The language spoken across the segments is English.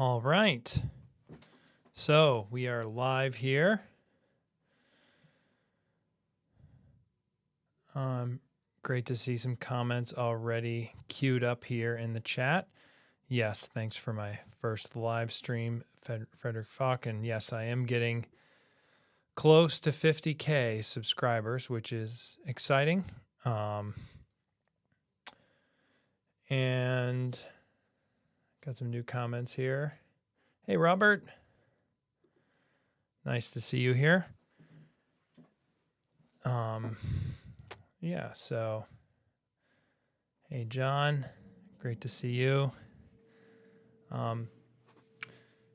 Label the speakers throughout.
Speaker 1: All right. So we are live here. Great to see some comments already queued up here in the chat. Yes, thanks for my first live stream, Frederick Falk. And yes, I am getting close to 50K subscribers, which is exciting. And got some new comments here. Hey, Robert. Nice to see you here. Yeah, so, hey, John, great to see you.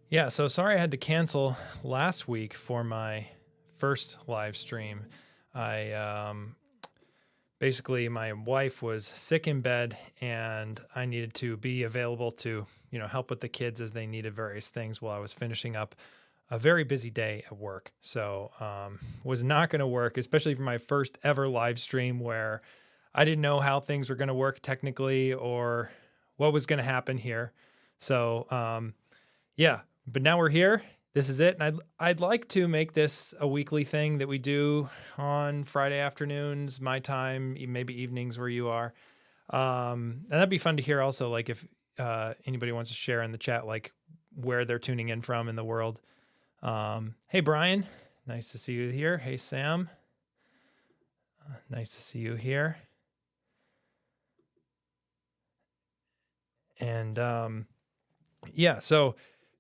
Speaker 1: Yeah, so sorry I had to cancel last week for my first live stream. Basically, my wife was sick in bed, and I needed to be available to, help with the kids as they needed various things while I was finishing up a very busy day at work. So was not going to work, especially for my first ever live stream where I didn't know how things were going to work technically or what was going to happen here. So yeah, but now we're here. This is it. And I'd like to make this a weekly thing that we do on Friday afternoons, my time, maybe evenings where you are. And that'd be fun to hear also, like if anybody wants to share in the chat, like where they're tuning in from in the world. Hey, Brian, nice to see you here. Hey, Sam, nice to see you here. And yeah, so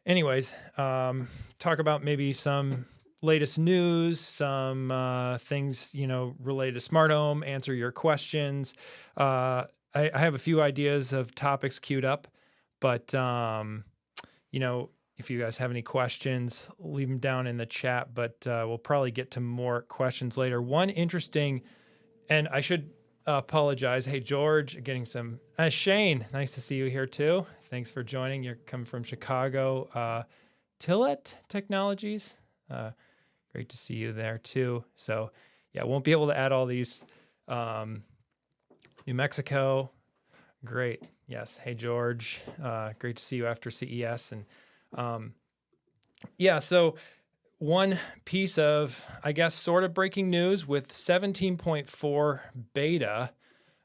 Speaker 1: anyways, talk about maybe some latest news, some things, related to smart home, answer your questions. I have a few ideas of topics queued up, but, if you guys have any questions, leave them down in the chat, but we'll probably get to more questions later. One interesting, and I should apologize. Hey, George, getting some, Shane, nice to see you here too. Thanks for joining. You're coming from Chicago. Tillet Technologies, great to see you there too. So yeah, won't be able to add all these. New Mexico, great. Yes. Hey, George, great to see you after CES. And yeah, so one piece of, I guess, sort of breaking news with 17.4 beta,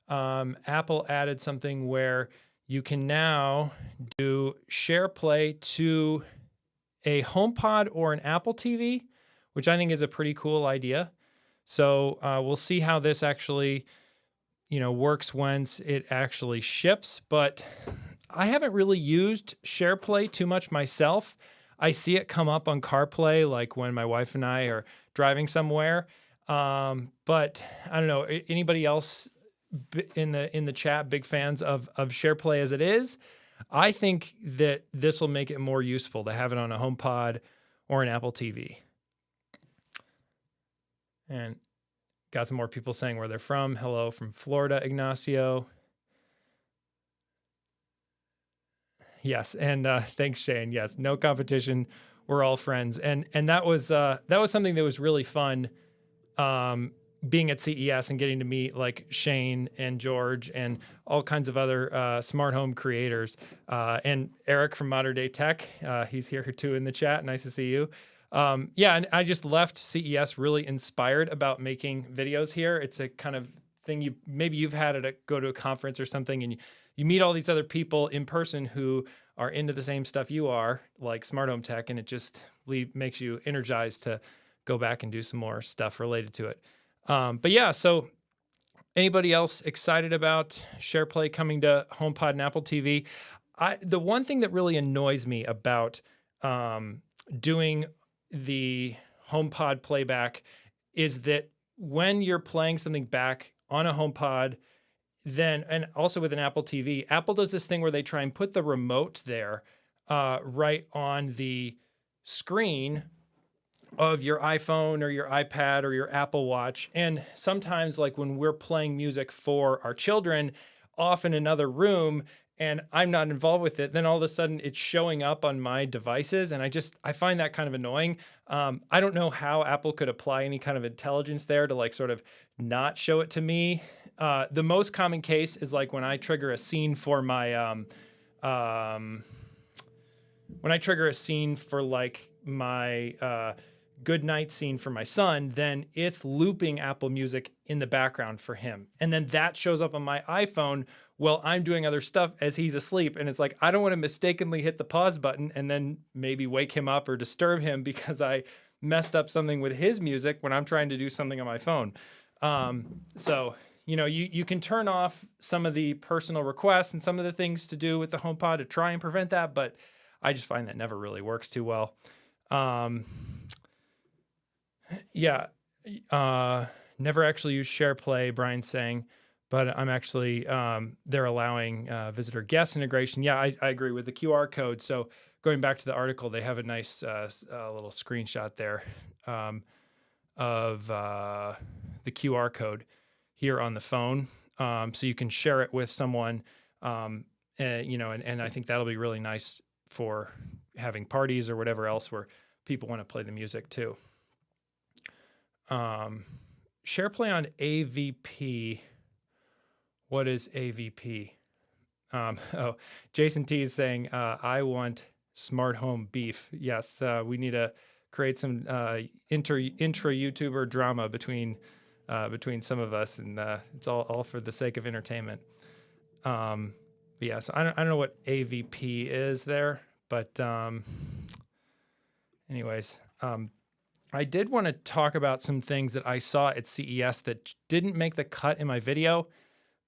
Speaker 1: Apple added something where you can now do SharePlay to a HomePod or an Apple TV, which I think is a pretty cool idea. So we'll see how this actually, works once it actually ships. But I haven't really used SharePlay too much myself. I see it come up on CarPlay, like when my wife and I are driving somewhere. But I don't know, anybody else in the chat, big fans of SharePlay as it is? I think that this will make it more useful to have it on a HomePod or an Apple TV. And got some more people saying where they're from. Hello from Florida, Ignacio. Yes, and thanks, Shane. Yes, no competition. We're all friends, and that was something that was really fun. Being at CES and getting to meet like Shane and George and all kinds of other smart home creators, and Eric from Modern Day Tech. He's here too in the chat. Nice to see you. Yeah, and I just left CES really inspired about making videos here. It's a kind of thing you've had at go to a conference or something, and you meet all these other people in person who are into the same stuff you are, like smart home tech, and it just makes you energized to go back and do some more stuff related to it. But yeah, so anybody else excited about SharePlay coming to HomePod and Apple TV? The one thing that really annoys me about doing the HomePod playback is that when you're playing something back on a HomePod, then, and also with an Apple TV, Apple does this thing where they try and put the remote there right on the screen of your iPhone or your iPad or your Apple Watch. And sometimes, like when we're playing music for our children, off in another room, and I'm not involved with it, then all of a sudden it's showing up on my devices. And I find that kind of annoying. I don't know how Apple could apply any kind of intelligence there to like sort of not show it to me. The most common case is like when I trigger a scene for my when I trigger a scene for like my good night scene for my son, then it's looping Apple Music in the background for him. And then that shows up on my iPhone while I'm doing other stuff as he's asleep. And it's like, I don't want to mistakenly hit the pause button and then maybe wake him up or disturb him because I messed up something with his music when I'm trying to do something on my phone. So, you know, you can turn off some of the personal requests and some of the things to do with the HomePod to try and prevent that, but I just find that never really works too well. Never actually used SharePlay, Brian's saying, but I'm actually, they're allowing visitor guest integration. Yeah, I agree with the QR code. So going back to the article, they have a nice little screenshot there of the QR code here on the phone. So you can share it with someone, and I think that'll be really nice for having parties or whatever else where people want to play the music too. SharePlay on AVP. What is AVP? Jason T is saying, I want smart home beef. Yes, we need to create some intra-YouTuber drama between some of us, and it's all for the sake of entertainment. So I don't know what AVP is there, but anyways, I did want to talk about some things that I saw at CES that didn't make the cut in my video,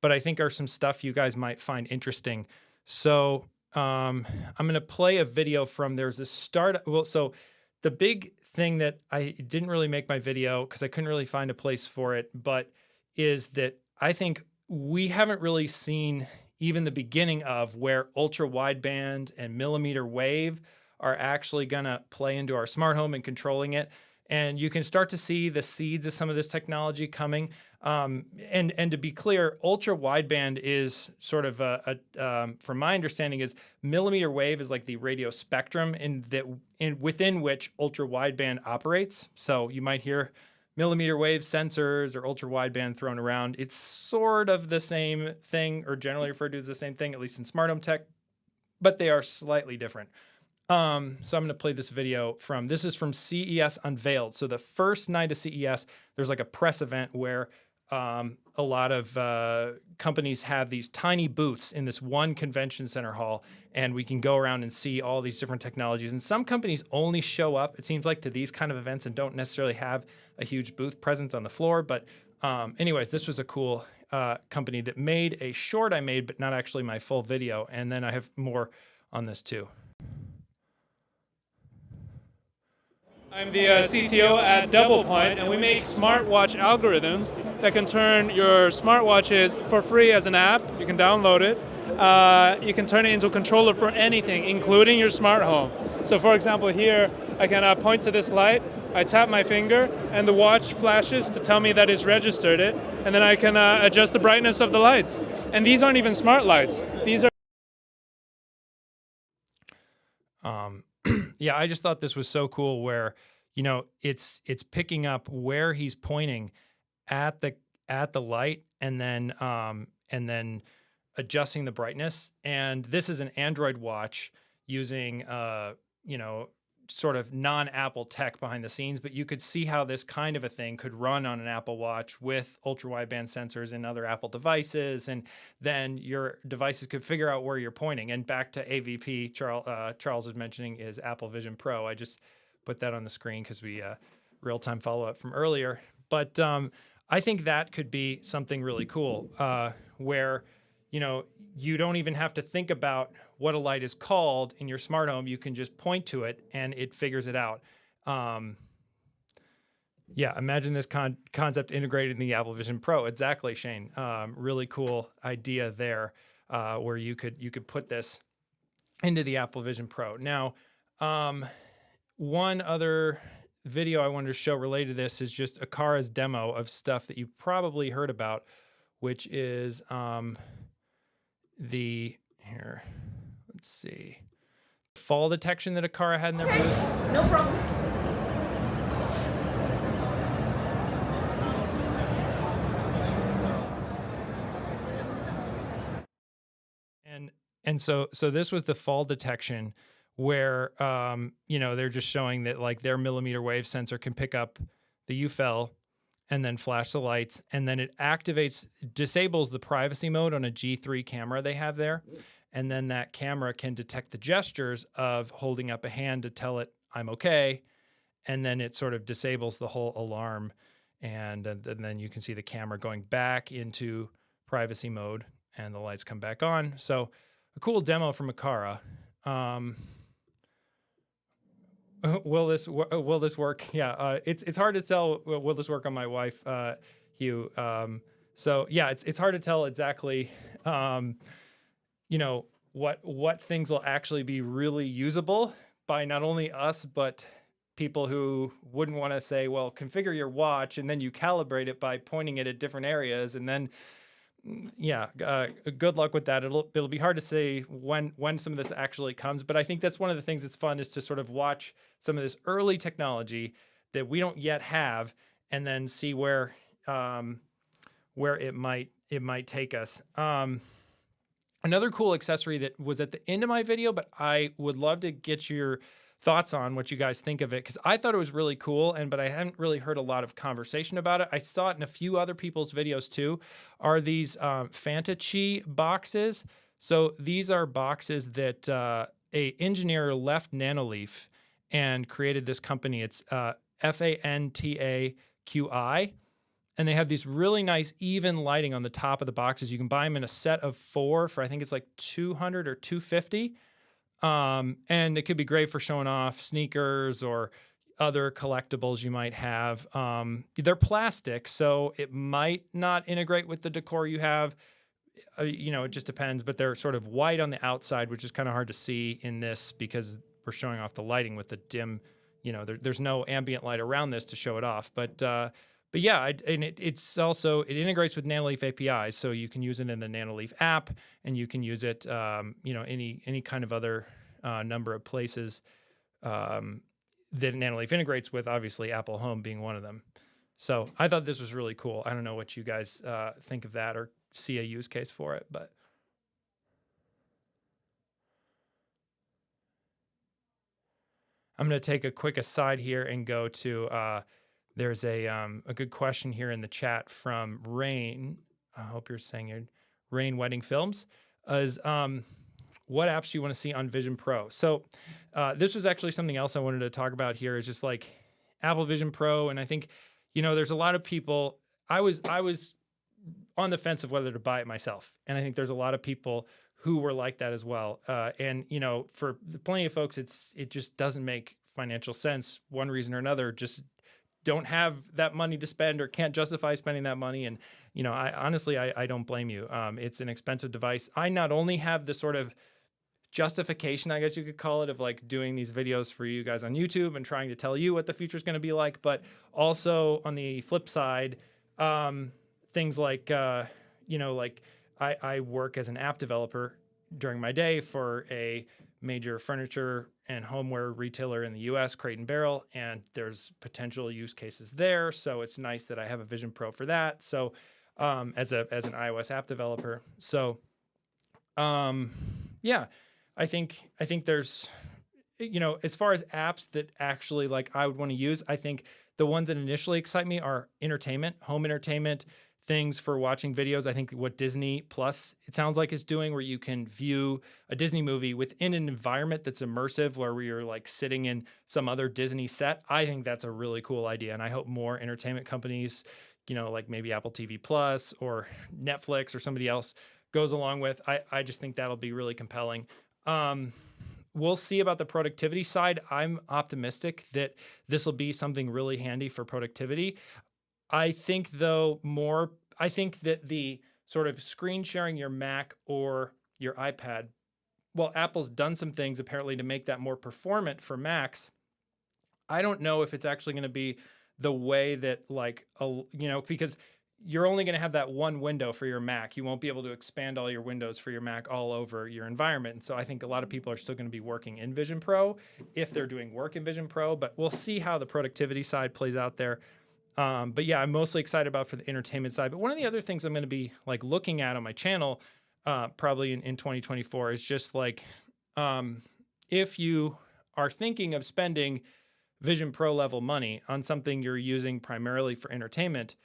Speaker 1: but I think are some stuff you guys might find interesting. So I'm going to play a video from, there's a start. Well, so the big thing that I didn't really make my video because I couldn't really find a place for it, but is that I think we haven't really seen even the beginning of where ultra wideband and millimeter wave are actually going to play into our smart home and controlling it. And you can start to see the seeds of some of this technology coming. And to be clear, ultra wideband is sort of from my understanding, is millimeter wave is like the radio spectrum within which ultra wideband operates. So you might hear millimeter wave sensors or ultra wideband thrown around. It's sort of the same thing, or generally referred to as the same thing, at least in smart home tech, but they are slightly different. So I'm going to play this video this is from CES Unveiled. So the first night of CES, there's like a press event where a lot of companies have these tiny booths in this one convention center hall, and we can go around and see all these different technologies. And some companies only show up, it seems like, to these kind of events and don't necessarily have a huge booth presence on the floor. But anyways, this was a cool company that made a short I made, but not actually my full video. And then I have more on this too.
Speaker 2: I'm the CTO at DoublePoint, and we make smartwatch algorithms that can turn your smartwatches for free as an app. You can download it. You can turn it into a controller for anything, including your smart home. So for example, here, I can point to this light, I tap my finger, and the watch flashes to tell me that it's registered it, and then I can adjust the brightness of the lights. And these aren't even smart lights. These are
Speaker 1: Yeah, I just thought this was so cool where, you know, it's picking up where he's pointing at the light and then adjusting the brightness. And this is an Android watch using sort of non-Apple tech behind the scenes, but you could see how this kind of a thing could run on an Apple Watch with ultra-wideband sensors and other Apple devices, and then your devices could figure out where you're pointing. And back to AVP, Charles was mentioning is Apple Vision Pro. I just put that on the screen because we real-time follow-up from earlier. But I think that could be something really cool where, you know, you don't even have to think about what a light is called in your smart home. You can just point to it and it figures it out. Yeah, imagine this concept integrated in the Apple Vision Pro. Exactly, Shane. Really cool idea there, where you could put this into the Apple Vision Pro. Now, one other video I wanted to show related to this is just Akara's demo of stuff that you probably heard about, which is let's see, fall detection that Akara had in their booth.
Speaker 3: No problem.
Speaker 1: And so this was the fall detection where they're just showing that like their millimeter wave sensor can pick up the UFEL and then flash the lights, and then it disables the privacy mode on a G3 camera they have there. And then that camera can detect the gestures of holding up a hand to tell it I'm okay. And then it sort of disables the whole alarm. And then you can see the camera going back into privacy mode and the lights come back on. So a cool demo from Aqara. Will this work? Yeah, it's hard to tell. Will this work on my wife, Hugh? So yeah, it's hard to tell exactly, what things will actually be really usable by not only us but people who wouldn't want to say, well, configure your watch and then you calibrate it by pointing it at different areas, and then good luck with that. It'll be hard to say when some of this actually comes, but I think that's one of the things that's fun, is to sort of watch some of this early technology that we don't yet have, and then see where it might take us. Another cool accessory that was at the end of my video, but I would love to get your thoughts on what you guys think of it, because I thought it was really cool, but I hadn't really heard a lot of conversation about it. I saw it in a few other people's videos too, are these FantaChi boxes. So these are boxes that a engineer left Nanoleaf and created this company. It's FantaQi. And they have these really nice even lighting on the top of the boxes. You can buy them in a set of 4 for, I think it's like $200 or $250. And it could be great for showing off sneakers or other collectibles you might have. They're plastic, so it might not integrate with the decor you have. It just depends, but they're sort of white on the outside, which is kind of hard to see in this because we're showing off the lighting with the dim, there's no ambient light around this to show it off. But yeah, it integrates with Nanoleaf APIs, so you can use it in the Nanoleaf app, and you can use it, any kind of other number of places that Nanoleaf integrates with. Obviously, Apple Home being one of them. So I thought this was really cool. I don't know what you guys think of that or see a use case for it, but. I'm going to take a quick aside here and go to. There's a good question here in the chat from Rain. I hope you're saying it. Rain Wedding Films. What apps do you want to see on Vision Pro? So this was actually something else I wanted to talk about here, is just like Apple Vision Pro. And I think, there's a lot of people. I was on the fence of whether to buy it myself. And I think there's a lot of people who were like that as well. And for plenty of folks, it just doesn't make financial sense, one reason or another. Just don't have that money to spend or can't justify spending that money. And, I honestly don't blame you. It's an expensive device. I not only have the sort of justification, I guess you could call it, of like doing these videos for you guys on YouTube and trying to tell you what the future is going to be like, but also on the flip side, things like, I work as an app developer during my day for a major furniture and homeware retailer in the US, Crate and Barrel, and there's potential use cases there. So it's nice that I have a Vision Pro for that. So as an iOS app developer. So I think there's, as far as apps that actually like I would want to use, I think the ones that initially excite me are entertainment, home entertainment, things for watching videos. I think what Disney Plus, it sounds like, is doing, where you can view a Disney movie within an environment that's immersive, where you're like sitting in some other Disney set. I think that's a really cool idea. And I hope more entertainment companies, like maybe Apple TV Plus or Netflix or somebody else goes along with. I just think that'll be really compelling. We'll see about the productivity side. I'm optimistic that this will be something really handy for productivity. I think that the sort of screen sharing your Mac or your iPad, well, Apple's done some things apparently to make that more performant for Macs. I don't know if it's actually going to be the way that because you're only going to have that one window for your Mac. You won't be able to expand all your windows for your Mac all over your environment. And so I think a lot of people are still going to be working in Vision Pro if they're doing work in Vision Pro, but we'll see how the productivity side plays out there. But yeah, I'm mostly excited about for the entertainment side. But one of the other things I'm going to be like looking at on my channel, probably in 2024, is just like if you are thinking of spending Vision Pro level money on something you're using primarily for entertainment,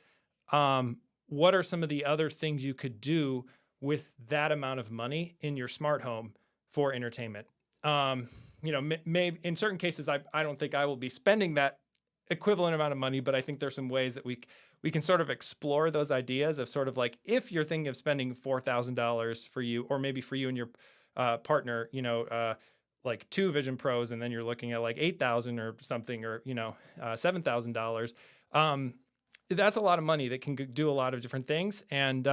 Speaker 1: what are some of the other things you could do with that amount of money in your smart home for entertainment? Maybe in certain cases, I don't think I will be spending that equivalent amount of money, but I think there's some ways that we can sort of explore those ideas of sort of like, if you're thinking of spending $4,000 for you, or maybe for you and your partner, like 2 Vision Pros, and then you're looking at like 8,000 or something, or $7,000. That's a lot of money that can do a lot of different things, and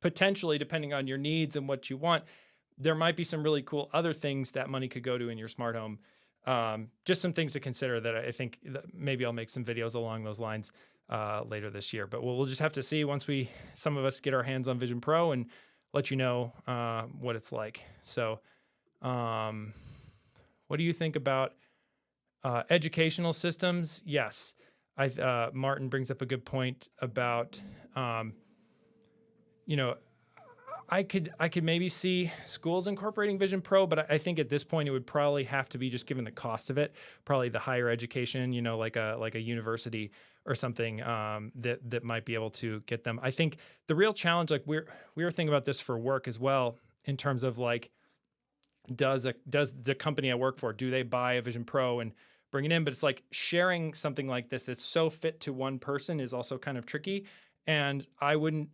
Speaker 1: potentially, depending on your needs and what you want, there might be some really cool other things that money could go to in your smart home. Just some things to consider that I think that maybe I'll make some videos along those lines later this year. But we'll just have to see once some of us get our hands on Vision Pro, and let you know what it's like. So what do you think about educational systems? Yes. Martin brings up a good point about, I could maybe see schools incorporating Vision Pro, but I think at this point it would probably have to be, just given the cost of it, probably the higher education, like a university or something that might be able to get them. I think the real challenge, like we were thinking about this for work as well, in terms of like, does the company I work for, do they buy a Vision Pro and bring it in? But it's like, sharing something like this that's so fit to one person is also kind of tricky. And I would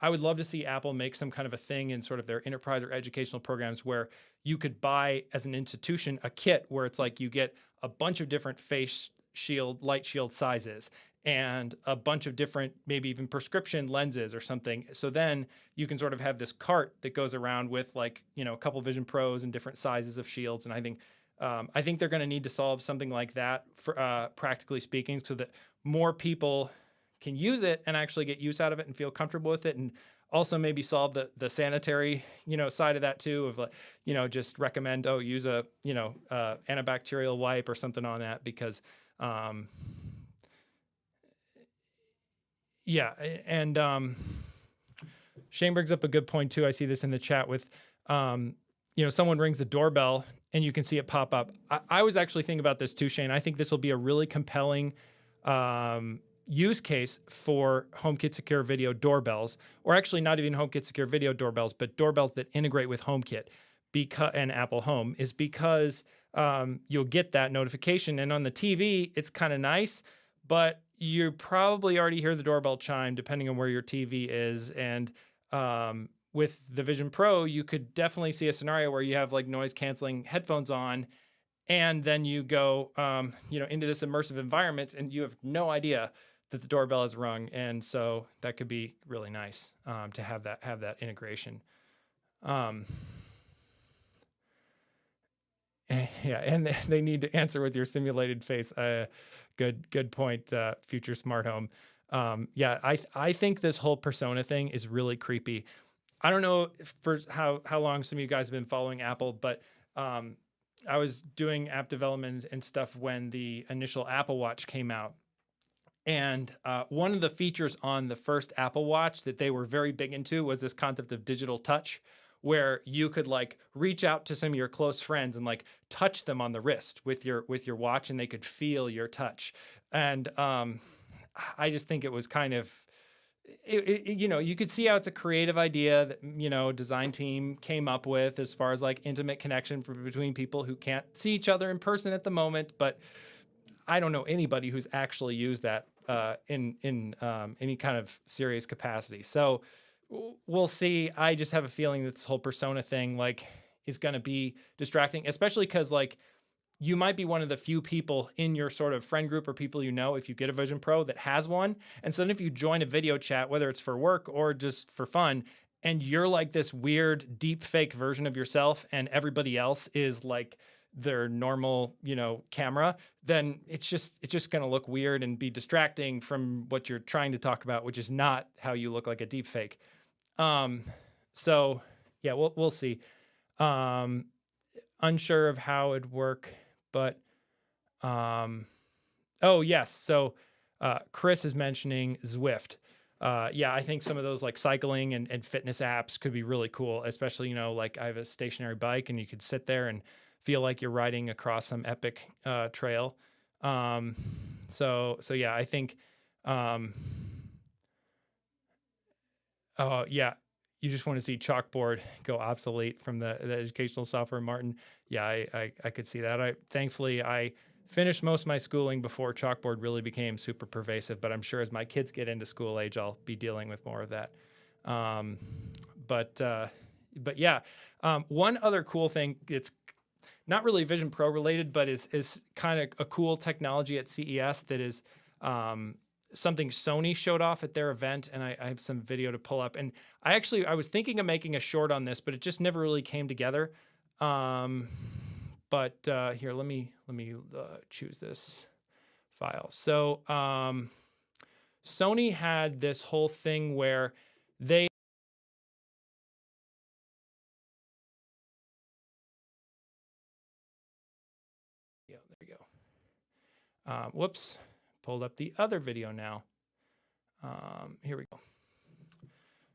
Speaker 1: love to see Apple make some kind of a thing in sort of their enterprise or educational programs where you could buy, as an institution, a kit where it's like you get a bunch of different face shield, light shield sizes, and a bunch of different, maybe even prescription lenses or something. So then you can sort of have this cart that goes around with like, a couple Vision Pros and different sizes of shields. And I think they're going to need to solve something like that, for practically speaking, so that more people can use it and actually get use out of it and feel comfortable with it, and also maybe solve the sanitary, side of that too, of like, just recommend, use a, antibacterial wipe or something on that, because, yeah. And, Shane brings up a good point too. I see this in the chat with, someone rings the doorbell and you can see it pop up. I was actually thinking about this too, Shane. I think this will be a really compelling, use case for HomeKit Secure Video doorbells, or actually not even HomeKit Secure Video doorbells, but doorbells that integrate with HomeKit and Apple Home, is because you'll get that notification. And on the TV, it's kind of nice, but you probably already hear the doorbell chime depending on where your TV is. And with the Vision Pro, you could definitely see a scenario where you have like noise canceling headphones on, and then you go, into this immersive environment, and you have no idea that the doorbell is rung. And so that could be really nice to have that integration. Yeah, and they need to answer with your simulated face. Good point, future smart home. Yeah, I think this whole persona thing is really creepy. I don't know for how long some of you guys have been following Apple, but I was doing app development and stuff when the initial Apple Watch came out. And one of the features on the first Apple Watch that they were very big into was this concept of digital touch, where you could like reach out to some of your close friends and like touch them on the wrist with your watch, and they could feel your touch. And I just think it was kind of, you could see how it's a creative idea that, design team came up with, as far as like intimate connection between people who can't see each other in person at the moment. But I don't know anybody who's actually used that in any kind of serious capacity. So we'll see. I just have a feeling that this whole persona thing like is going to be distracting, especially because like you might be one of the few people in your sort of friend group or people, if you get a Vision Pro, that has one. And so then if you join a video chat, whether it's for work or just for fun, and you're like this weird deep fake version of yourself, and everybody else is like their normal, camera, then it's just going to look weird and be distracting from what you're trying to talk about, which is not how you look like a deep fake. So yeah, we'll see. Unsure of how it'd work, but, oh yes. So, Chris is mentioning Zwift. yeah, I think some of those like cycling and fitness apps could be really cool, especially, you know, like I have a stationary bike and you could sit there and feel like you're riding across some epic trail. So yeah, I think, oh yeah, you just want to see chalkboard go obsolete from the educational software, Martin. Yeah, I could see that. Thankfully I finished most of my schooling before chalkboard really became super pervasive, but I'm sure as my kids get into school age, I'll be dealing with more of that. But yeah, one other cool thing, it's not really Vision Pro related, but is kind of a cool technology at CES that is something Sony showed off at their event, and I have some video to pull up. And I was thinking of making a short on this, but it just never really came together. But here, let me choose this file. So Sony had this whole thing where they there we go. Whoops, pulled up the other video now. Here we go.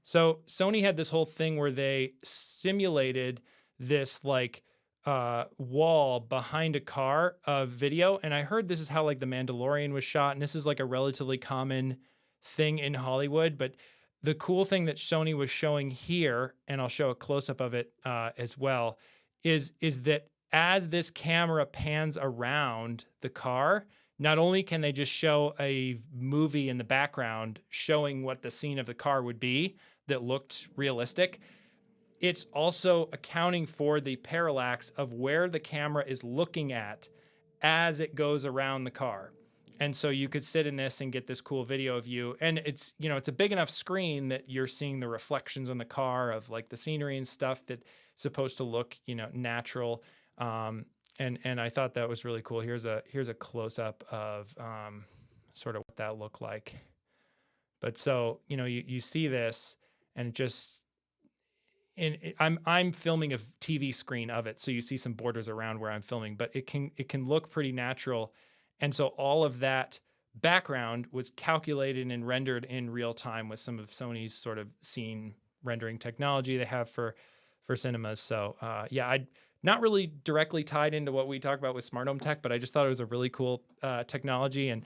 Speaker 1: So Sony had this whole thing where they simulated this like wall behind a car of video. And I heard this is how like The Mandalorian was shot. And this is like a relatively common thing in Hollywood. But the cool thing that Sony was showing here, and I'll show a close up of it as well, is that as this camera pans around the car, not only can they just show a movie in the background showing what the scene of the car would be that looked realistic, it's also accounting for the parallax of where the camera is looking at as it goes around the car. And so you could sit in this and get this cool video of you. And it's, you know, it's a big enough screen that you're seeing the reflections on the car of like the scenery and stuff that's supposed to look, you know, natural. And I thought that was really cool. Here's a close up of sort of what that looked like. But so, you know, you see this and just, I'm filming a TV screen of it, so you see some borders around where I'm filming, but it can look pretty natural. And so all of that background was calculated and rendered in real time with some of Sony's sort of scene rendering technology they have for cinemas. So yeah, I not really directly tied into what we talk about with smart home tech, but I just thought it was a really cool technology. And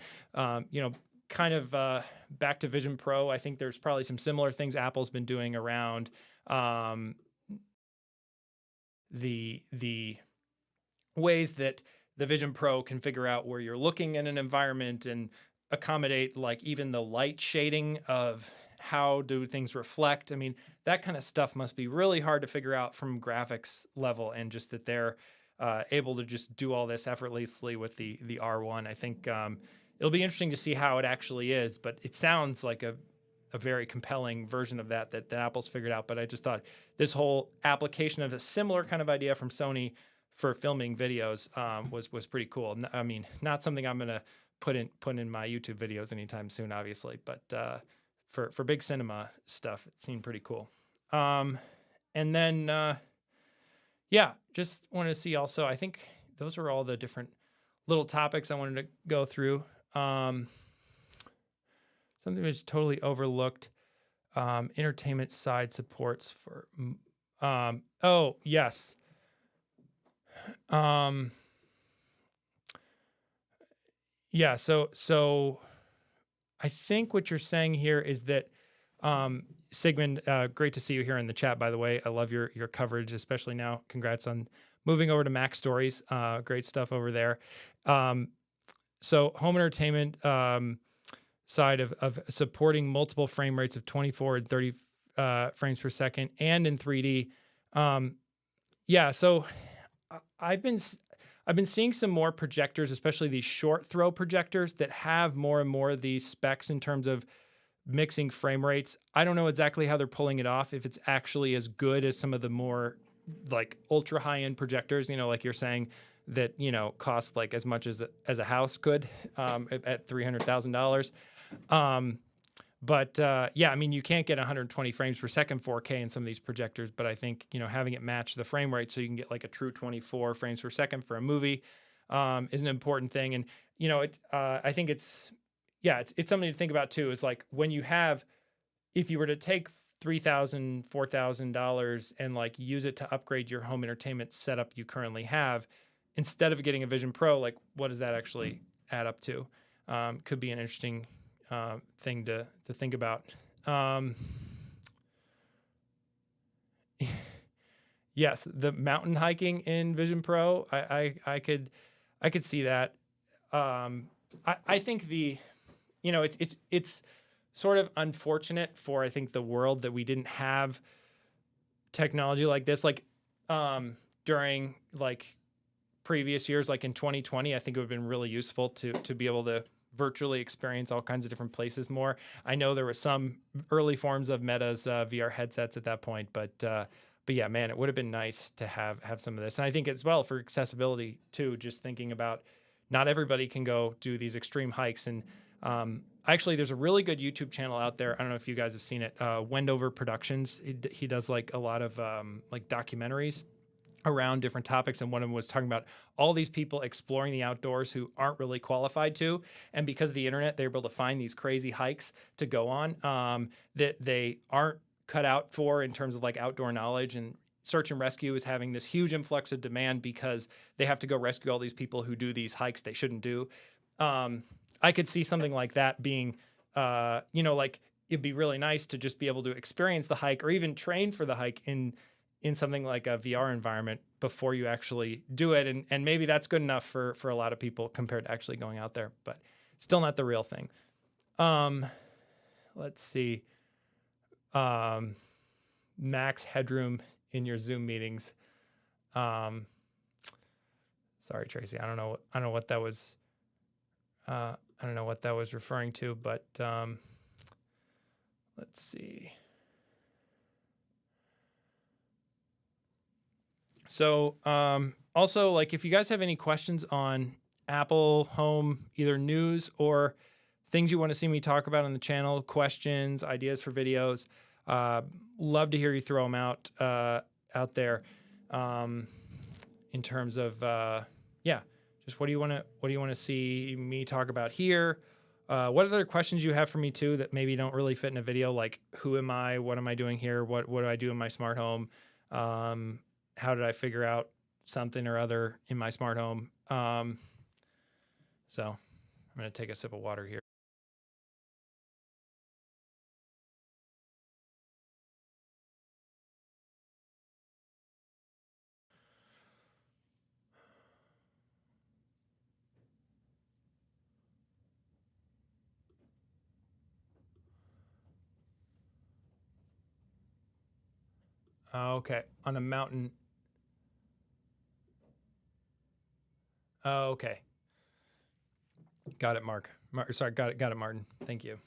Speaker 1: you know, kind of back to Vision Pro, I think there's probably some similar things Apple's been doing around the ways that the Vision Pro can figure out where you're looking in an environment and accommodate like even the light shading of how do things reflect. I mean, that kind of stuff must be really hard to figure out from graphics level, and just that they're able to just do all this effortlessly with the R1. I think it'll be interesting to see how it actually is, but it sounds like a very compelling version of that Apple's figured out. But I just thought this whole application of a similar kind of idea from Sony for filming videos was pretty cool. I mean, not something I'm gonna put in my YouTube videos anytime soon, obviously, but for big cinema stuff, it seemed pretty cool. And then yeah, just wanted to see also, I think those are all the different little topics I wanted to go through. Something that's totally overlooked, entertainment side supports for, oh, yes. Yeah, so I think what you're saying here is that, Sigmund, great to see you here in the chat, by the way. I love your coverage, especially now. Congrats on moving over to Mac Stories. Great stuff over there. So home entertainment, side of supporting multiple frame rates of 24 and 30 frames per second and in 3D. Yeah, so I've been seeing some more projectors, especially these short throw projectors that have more and more of these specs in terms of mixing frame rates. I don't know exactly how they're pulling it off, if it's actually as good as some of the more like ultra high end projectors, you know, like you're saying, that, you know, cost like as much as a house could at $300,000. But yeah, I mean, you can't get 120 frames per second 4K in some of these projectors, but I think, you know, having it match the frame rate so you can get like a true 24 frames per second for a movie is an important thing. And, you know, I think it's something to think about too, is like when you have if you were to take $3,000, $4,000 and like use it to upgrade your home entertainment setup you currently have, instead of getting a Vision Pro, like what does that actually add up to? Could be an interesting thing to think about. Yes, the mountain hiking in Vision Pro, I could see that. I think it's sort of unfortunate for, I think, the world that we didn't have technology like this, like during like previous years, like in 2020. I think it would have been really useful to be able to virtually experience all kinds of different places more. I know there were some early forms of Meta's VR headsets at that point, but yeah, man, it would have been nice to have some of this. And I think as well for accessibility too, just thinking about not everybody can go do these extreme hikes. And actually, there's a really good YouTube channel out there. I don't know if you guys have seen it, Wendover Productions. He does like a lot of like documentaries around different topics, and one of them was talking about all these people exploring the outdoors who aren't really qualified to, and because of the internet, they're able to find these crazy hikes to go on that they aren't cut out for in terms of like outdoor knowledge. And search and rescue is having this huge influx of demand because they have to go rescue all these people who do these hikes they shouldn't do. I could see something like that being, like it'd be really nice to just be able to experience the hike or even train for the hike in something like a VR environment before you actually do it. And maybe that's good enough for a lot of people compared to actually going out there, but still not the real thing. Let's see. Max headroom in your Zoom meetings. Sorry, Tracy. I don't know what that was. I don't know what that was referring to, but let's see. So also, like, if you guys have any questions on Apple Home, either news or things you want to see me talk about on the channel, questions, ideas for videos, love to hear you throw them out there in terms of just what do you want to see me talk about here? What other questions you have for me too that maybe don't really fit in a video, like who am I, what am I doing here, what do I do in my smart home, how did I figure out something or other in my smart home? So I'm going to take a sip of water here. Okay, on a mountain. Okay. Got it, Mark. Sorry, got it, Martin. Thank you.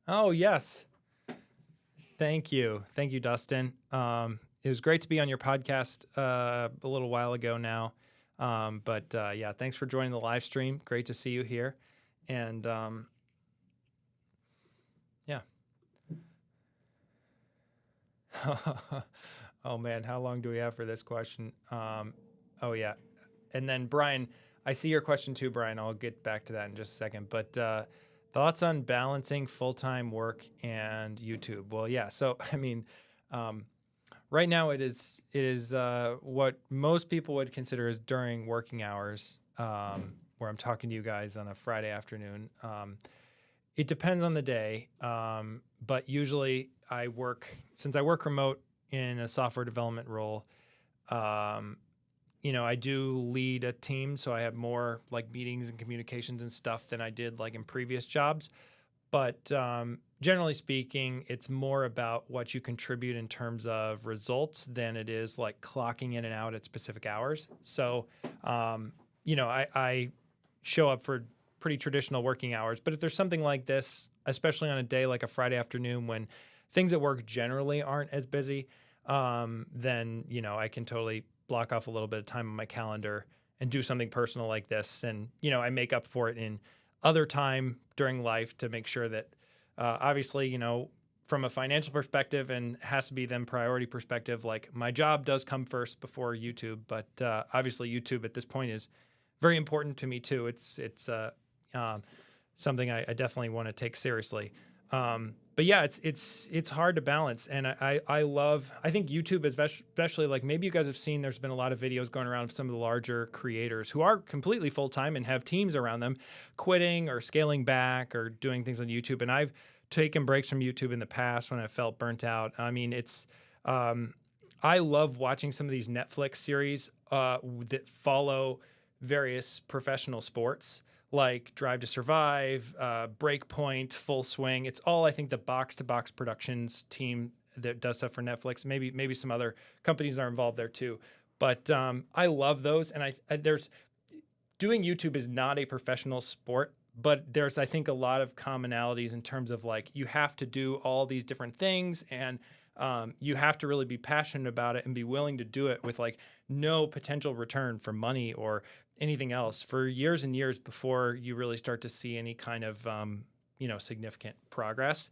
Speaker 1: Oh, yes. Thank you, Dustin. It was great to be on your podcast a little while ago now. But yeah, thanks for joining the live stream. Great to see you here. And yeah. Oh man, how long do we have for this question? Oh yeah. And then Brian, I see your question too, Brian. I'll get back to that in just a second. But thoughts on balancing full-time work and YouTube? Well, yeah. So I mean, right now it is what most people would consider as during working hours, where I'm talking to you guys on a Friday afternoon. It depends on the day, but usually since I work remote in a software development role, I do lead a team, so I have more like meetings and communications and stuff than I did like in previous jobs. But generally speaking, it's more about what you contribute in terms of results than it is like clocking in and out at specific hours. So, I show up for pretty traditional working hours. But if there's something like this, especially on a day like a Friday afternoon when things at work generally aren't as busy, then, I can totally block off a little bit of time on my calendar and do something personal like this. And, I make up for it in other time during life to make sure that, obviously, from a financial perspective and has to be then priority perspective, like my job does come first before YouTube. But obviously YouTube at this point is very important to me too. It's something I definitely want to take seriously. But yeah, it's hard to balance, and I think YouTube, especially, like maybe you guys have seen, there's been a lot of videos going around of some of the larger creators who are completely full time and have teams around them, quitting or scaling back or doing things on YouTube. And I've taken breaks from YouTube in the past when I felt burnt out. I mean, I love watching some of these Netflix series that follow various professional sports, like Drive to Survive, Breakpoint, Full Swing. It's all, I think, the Box to Box Productions team that does stuff for Netflix. Maybe some other companies are involved there too. But I love those, and there's doing YouTube is not a professional sport, but there's, I think, a lot of commonalities in terms of like you have to do all these different things, and you have to really be passionate about it and be willing to do it with like no potential return for money or anything else for years and years before you really start to see any kind of significant progress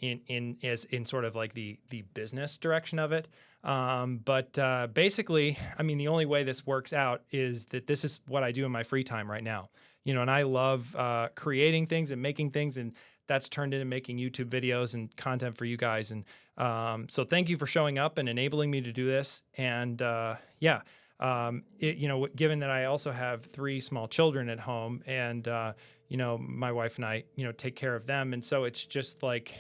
Speaker 1: in sort of like the business direction of it. But basically, I mean, the only way this works out is that this is what I do in my free time right now. And I love creating things and making things, and that's turned into making YouTube videos and content for you guys. And so thank you for showing up and enabling me to do this. And given that I also have 3 small children at home, and my wife and I, take care of them, and so it's just like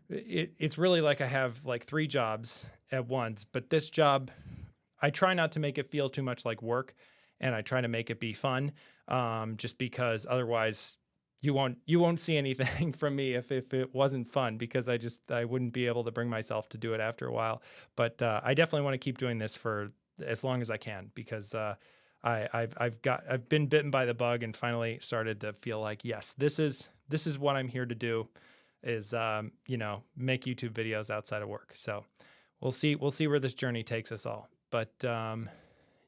Speaker 1: it's really like I have like 3 jobs at once. But this job, I try not to make it feel too much like work, and I try to make it be fun, just because otherwise you won't see anything from me if it wasn't fun, because I wouldn't be able to bring myself to do it after a while. But I definitely want to keep doing this for as long as I can, because I've been bitten by the bug and finally started to feel like, yes, this is what I'm here to do, is make YouTube videos outside of work. So we'll see where this journey takes us all. But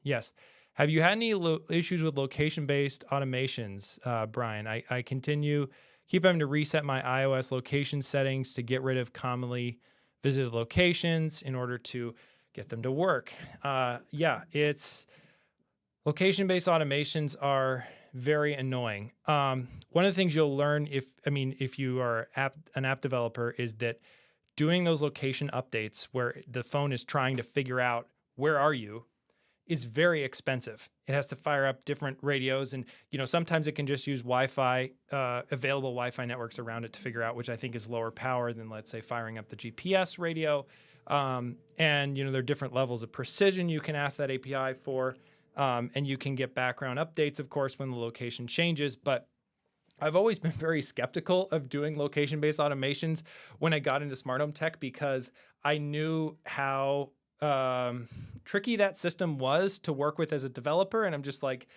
Speaker 1: yes. Have you had any issues with location-based automations, Brian? I keep having to reset my iOS location settings to get rid of commonly visited locations in order to get them to work. It's location-based automations are very annoying. One of the things you'll learn if you are an app developer is that doing those location updates where the phone is trying to figure out where are you is very expensive. It has to fire up different radios, and sometimes it can just use Wi-Fi, available Wi-Fi networks around it to figure out, which I think is lower power than, let's say, firing up the GPS radio. And there are different levels of precision you can ask that API for, and you can get background updates, of course, when the location changes. But I've always been very skeptical of doing location-based automations when I got into smart home tech, because I knew how tricky that system was to work with as a developer. And I'm just like,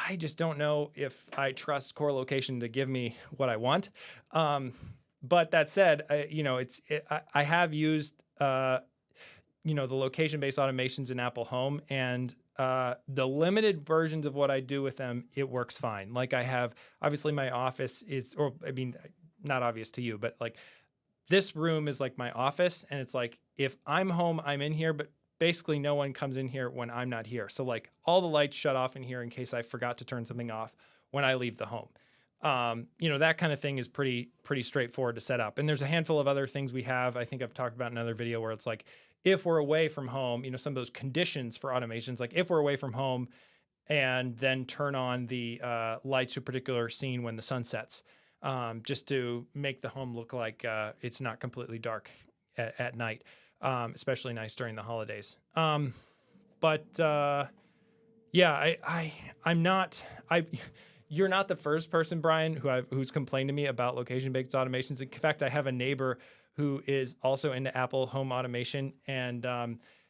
Speaker 1: I just don't know if I trust core location to give me what I want. But that said, I have used, the location-based automations in Apple Home, and the limited versions of what I do with them, it works fine. Like I have, obviously my office not obvious to you, but like this room is like my office, and it's like, if I'm home, I'm in here, but basically no one comes in here when I'm not here. So like all the lights shut off in here in case I forgot to turn something off when I leave the home. That kind of thing is pretty straightforward to set up. And there's a handful of other things we have. I think I've talked about in another video where it's like, if we're away from home, some of those conditions for automations, like if we're away from home and then turn on the lights to a particular scene when the sun sets, just to make the home look like it's not completely dark at night. Especially nice during the holidays. I'm not. You're not the first person, Brian, who's complained to me about location-based automations. In fact, I have a neighbor who is also into Apple Home automation, and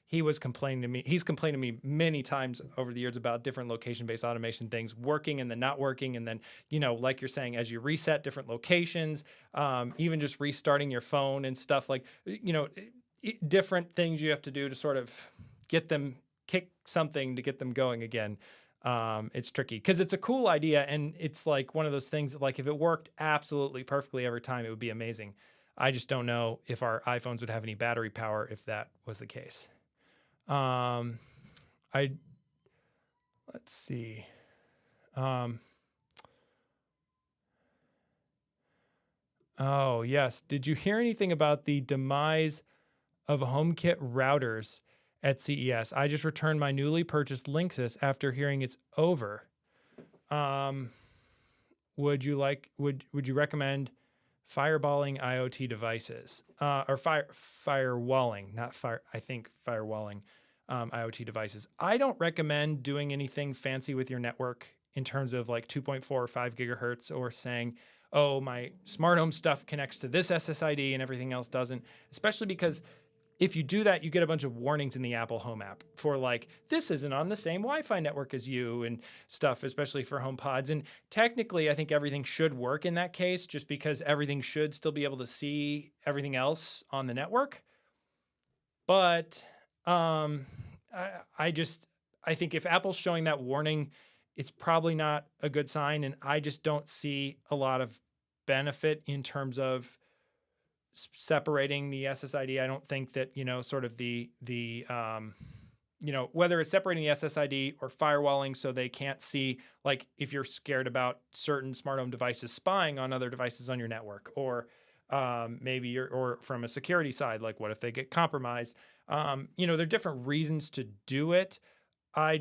Speaker 1: he's complained to me many times over the years about different location-based automation things working and then not working, and then like you're saying, as you reset different locations, even just restarting your phone and stuff, like different things you have to do to sort of kick something to get them going again. It's tricky because it's a cool idea, and it's like one of those things that, like, if it worked absolutely perfectly every time, it would be amazing. I just don't know if our iPhones would have any battery power if that was the case. let's see. Oh, yes. Did you hear anything about the demise of HomeKit routers at CES? I just returned my newly purchased Linksys after hearing it's over. Would you recommend fireballing IoT devices or firewalling, not fire? I think firewalling IoT devices. I don't recommend doing anything fancy with your network in terms of like 2.4 or 5 gigahertz or saying, oh, my smart home stuff connects to this SSID and everything else doesn't, especially because if you do that, you get a bunch of warnings in the Apple Home app for like, this isn't on the same Wi-Fi network as you and stuff, especially for HomePods. And technically, I think everything should work in that case, just because everything should still be able to see everything else on the network. But I think if Apple's showing that warning, it's probably not a good sign. And I just don't see a lot of benefit in terms of separating the SSID. I don't think that, sort of whether it's separating the SSID or firewalling so they can't see, like if you're scared about certain smart home devices spying on other devices on your network, or or from a security side, like what if they get compromised? There are different reasons to do it. I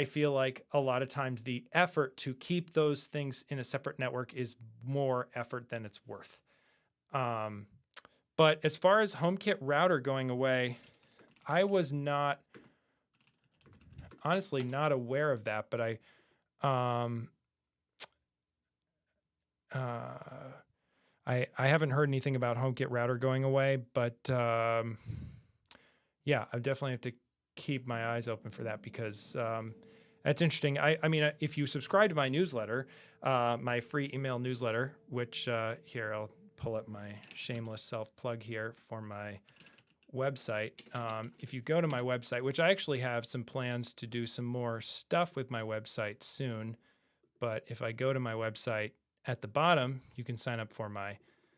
Speaker 1: feel like a lot of times the effort to keep those things in a separate network is more effort than it's worth. But as far as HomeKit router going away, I was honestly not aware of that, but I haven't heard anything about HomeKit router going away, but yeah, I definitely have to keep my eyes open for that because that's interesting. I mean, if you subscribe to my newsletter, my free email newsletter, which here I'll pull up my shameless self-plug here for my website. If you go to my website, which I actually have some plans to do some more stuff with my website soon, but if I go to my website at the bottom, you can sign up for my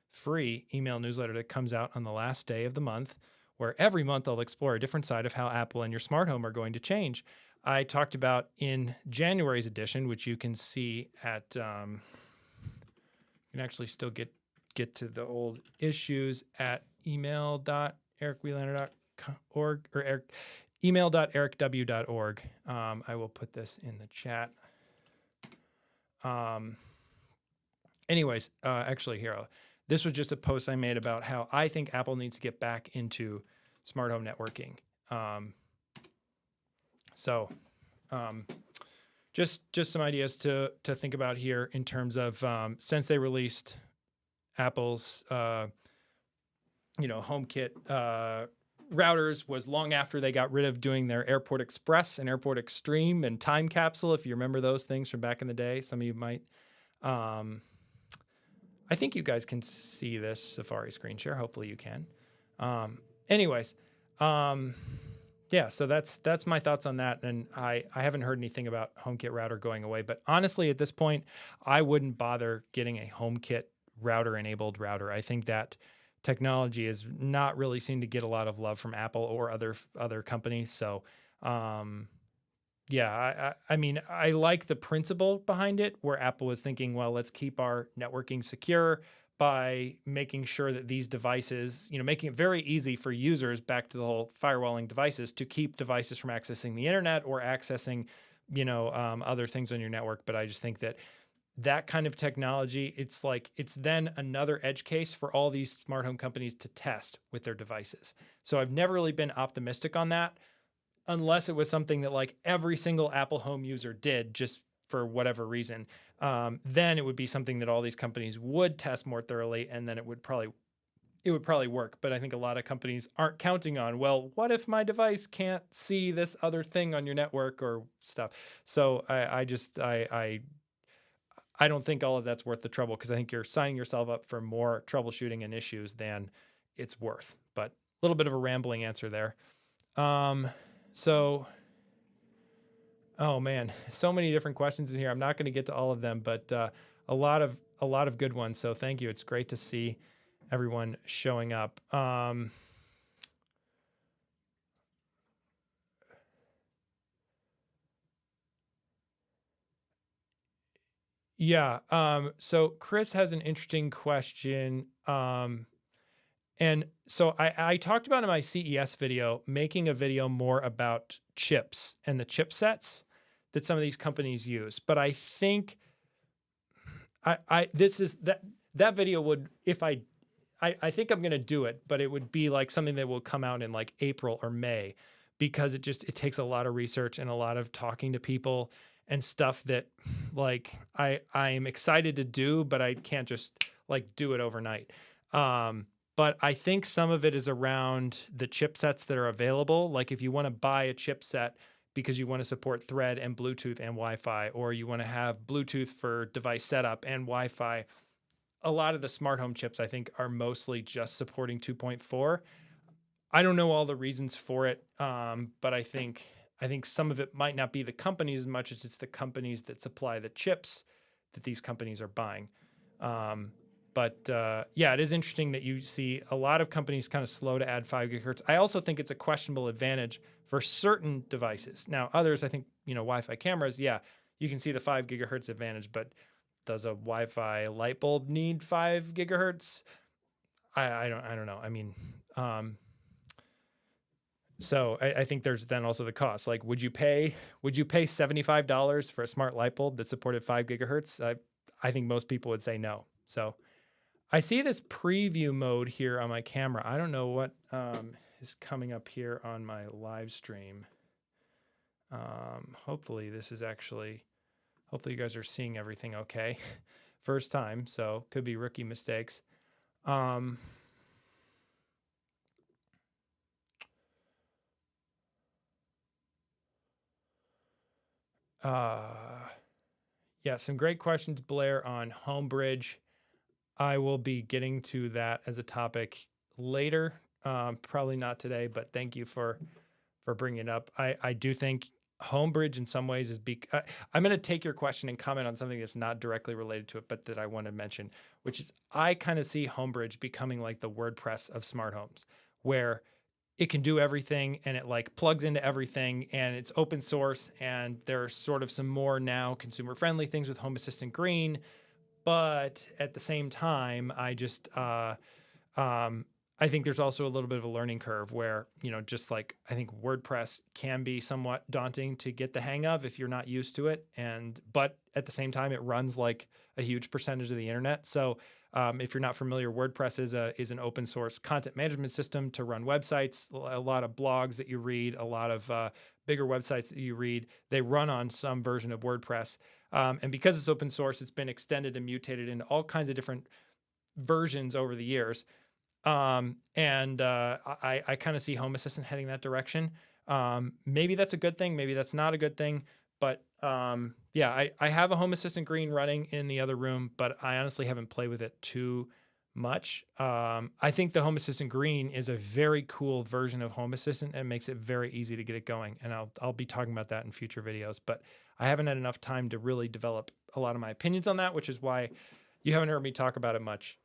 Speaker 1: free email newsletter that comes out on the last day of the month, where every month I'll explore a different side of how Apple and your smart home are going to change. I talked about in January's edition, which you can see at, you can actually still get to the old issues at email.ericwelander.org or email.ericw.org. I will put this in the chat. Anyways, actually here, this was just a post I made about how I think Apple needs to get back into smart home networking. Just some ideas to think about here in terms of since they released Apple's HomeKit routers was long after they got rid of doing their Airport Express and Airport Extreme and Time Capsule, if you remember those things from back in the day. Some of you might. I think you guys can see this Safari screen share. Hopefully you can. Anyways, yeah, so that's my thoughts on that. And I haven't heard anything about HomeKit router going away. But honestly, at this point, I wouldn't bother getting a HomeKit router-enabled router. I think that technology has not really seemed to get a lot of love from Apple or other companies. So, yeah, I mean, I like the principle behind it, where Apple was thinking, well, let's keep our networking secure by making sure that these devices, making it very easy for users, back to the whole firewalling devices, to keep devices from accessing the internet or accessing, other things on your network. But I just think that kind of technology, it's then another edge case for all these smart home companies to test with their devices. So I've never really been optimistic on that, unless it was something that like every single Apple Home user did just for whatever reason. Then it would be something that all these companies would test more thoroughly, and then it would probably work. But I think a lot of companies aren't counting on, well, what if my device can't see this other thing on your network or stuff? So I don't think all of that's worth the trouble, because I think you're signing yourself up for more troubleshooting and issues than it's worth. But a little bit of a rambling answer there. Oh man, so many different questions in here. I'm not going to get to all of them, but a lot of good ones. So thank you. It's great to see everyone showing up. Yeah. So Chris has an interesting question. And so I talked about in my CES video, making a video more about chips and the chipsets that some of these companies use. But I think this is that video would, if I think I'm going to do it, but it would be like something that will come out in like April or May, because it takes a lot of research and a lot of talking to people and stuff that like I'm excited to do, but I can't just like do it overnight. But I think some of it is around the chipsets that are available. Like if you want to buy a chipset because you want to support Thread and Bluetooth and Wi-Fi, or you want to have Bluetooth for device setup and Wi-Fi, a lot of the smart home chips, I think, are mostly just supporting 2.4. I don't know all the reasons for it, but I think some of it might not be the companies as much as it's the companies that supply the chips that these companies are buying. But yeah, it is interesting that you see a lot of companies kind of slow to add 5 gigahertz. I also think it's a questionable advantage for certain devices. Now, others, I think, Wi-Fi cameras, yeah, you can see the 5 gigahertz advantage, but does a Wi-Fi light bulb need 5 gigahertz? I don't know. I mean, so I think there's then also the cost. Like, would you pay $75 for a smart light bulb that supported 5 gigahertz? I think most people would say no. So I see this preview mode here on my camera. I don't know what is coming up here on my live stream. Hopefully you guys are seeing everything okay. First time, so could be rookie mistakes. Yeah, some great questions, Blair, on Homebridge. I will be getting to that as a topic later. Probably not today, but thank you for bringing it up. I do think Homebridge in some ways is I'm going to take your question and comment on something that's not directly related to it, but that I want to mention, which is I kind of see Homebridge becoming like the WordPress of smart homes, where it can do everything and it like plugs into everything and it's open source, and there's sort of some more now consumer friendly things with Home Assistant Green. But at the same time, I think there's also a little bit of a learning curve where, just like I think WordPress can be somewhat daunting to get the hang of if you're not used to it. But at the same time, it runs like a huge percentage of the internet. So if you're not familiar, WordPress is an open source content management system to run websites. A lot of blogs that you read, a lot of bigger websites that you read, they run on some version of WordPress. And because it's open source, it's been extended and mutated into all kinds of different versions over the years. I kind of see Home Assistant heading that direction. Maybe that's a good thing. Maybe that's not a good thing. But yeah, I have a Home Assistant Green running in the other room, but I honestly haven't played with it too much. I think the Home Assistant Green is a very cool version of Home Assistant and makes it very easy to get it going. And I'll be talking about that in future videos, but I haven't had enough time to really develop a lot of my opinions on that, which is why you haven't heard me talk about it much.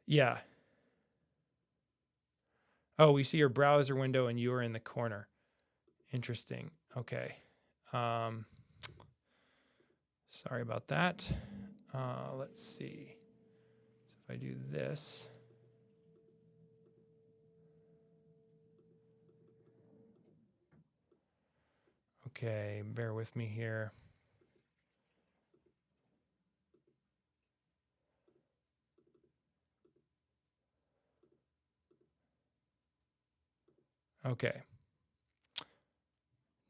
Speaker 1: Yeah. Oh, we see your browser window and you are in the corner. Interesting. Okay. Sorry about that. Let's see. So if I do this. Okay, bear with me here. Okay.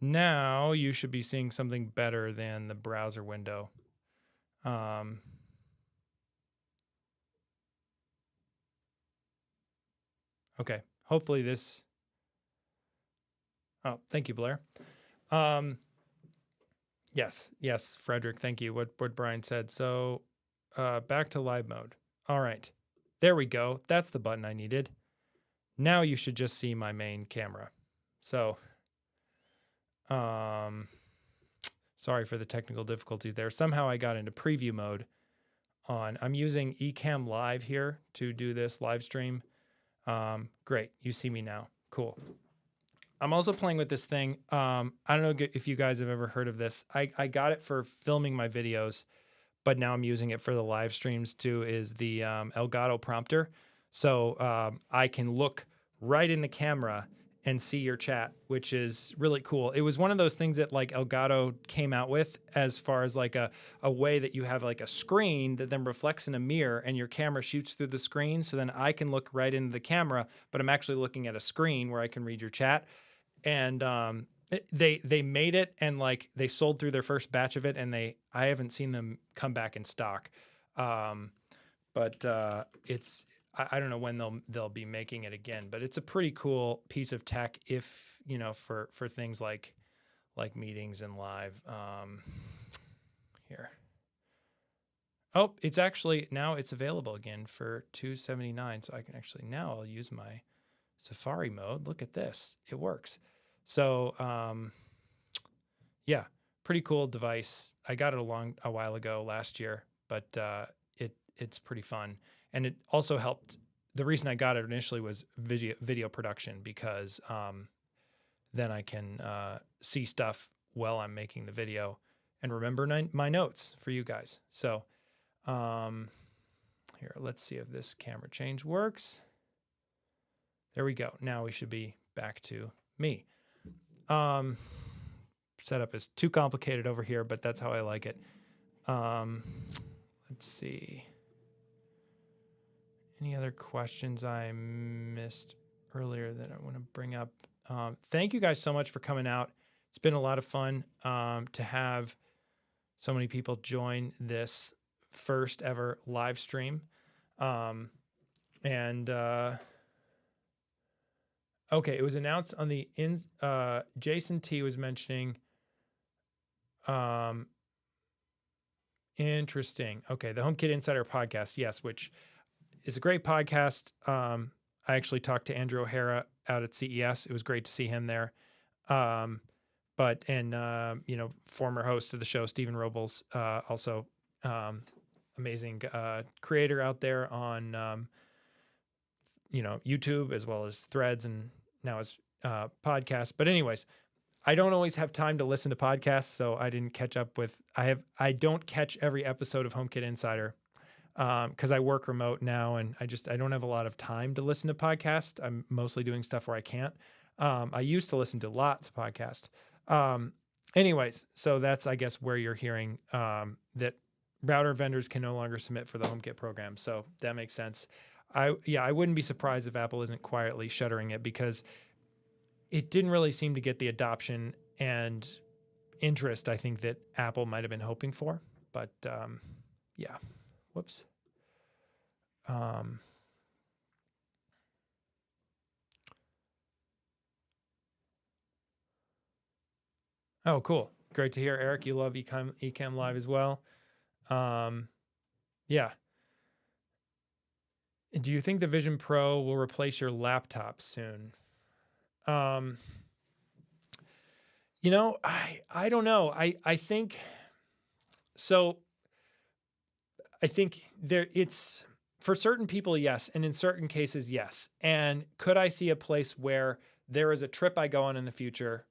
Speaker 1: Now you should be seeing something better than the browser window. Okay, hopefully this. Oh, thank you, Blair. Yes, Frederick, thank you. What Brian said. So back to live mode. All right, there we go. That's the button I needed. Now you should just see my main camera. So, sorry for the technical difficulties there. Somehow I got into preview mode on. I'm using Ecamm Live here to do this live stream. Great, you see me now. Cool. I'm also playing with this thing. I don't know if you guys have ever heard of this. I got it for filming my videos, but now I'm using it for the live streams too, is the Elgato prompter. So I can look right in the camera and see your chat, which is really cool. It was one of those things that like Elgato came out with as far as like a way that you have like a screen that then reflects in a mirror and your camera shoots through the screen. So then I can look right into the camera, but I'm actually looking at a screen where I can read your chat. And they made it, and like they sold through their first batch of it, and I haven't seen them come back in stock. But it's I don't know when they'll be making it again, but it's a pretty cool piece of tech if, you know, for things like meetings and live. Here. Oh, it's actually now it's available again for $279. So I can actually now I'll use my Safari mode. Look at this. It works. So yeah, pretty cool device. I got it a while ago last year, but it's pretty fun. And it also helped. The reason I got it initially was video production, because then I can see stuff while I'm making the video and remember my notes for you guys. So here, let's see if this camera change works. There we go. Now we should be back to me. Setup is too complicated over here, but that's how I like it. Let's see. Any other questions I missed earlier that I want to bring up? Thank you guys so much for coming out. It's been a lot of fun to have so many people join this first ever live stream. Okay, it was announced on the Jason T was mentioning. Interesting. Okay, the HomeKit Insider podcast, yes, which is a great podcast. I actually talked to Andrew O'Hara out at CES. It was great to see him there. You know, former host of the show, Stephen Robles, also amazing creator out there on you know, YouTube as well as Threads and now his podcast. But anyways, I don't always have time to listen to podcasts, so I didn't catch up with. I don't catch every episode of HomeKit Insider because I work remote now, and I don't have a lot of time to listen to podcasts. I'm mostly doing stuff where I can't. I used to listen to lots of podcasts. Anyways, so that's, I guess, where you're hearing that router vendors can no longer submit for the HomeKit program. So that makes sense. I wouldn't be surprised if Apple isn't quietly shuttering it, because it didn't really seem to get the adoption and interest I think that Apple might have been hoping for. But yeah, whoops. Oh, cool. Great to hear, Eric. You love Ecamm Live as well. Yeah. Do you think the Vision Pro will replace your laptop soon? You know, I don't know. I think so. I think it's for certain people, yes. And in certain cases, yes. And could I see a place where there is a trip I go on in the future